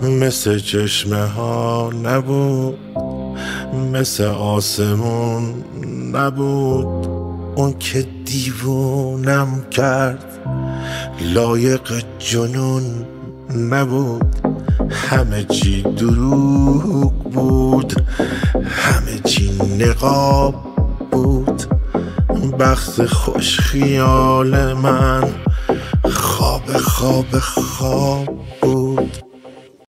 مثل چشمه ها نبود، مثل آسمون نبود. اون که دیوونم کرد لایق جنون نبود. همه چی دروغ بود، همه چی نقاب بود. بخت خوش خیال من خواب خواب خواب بود.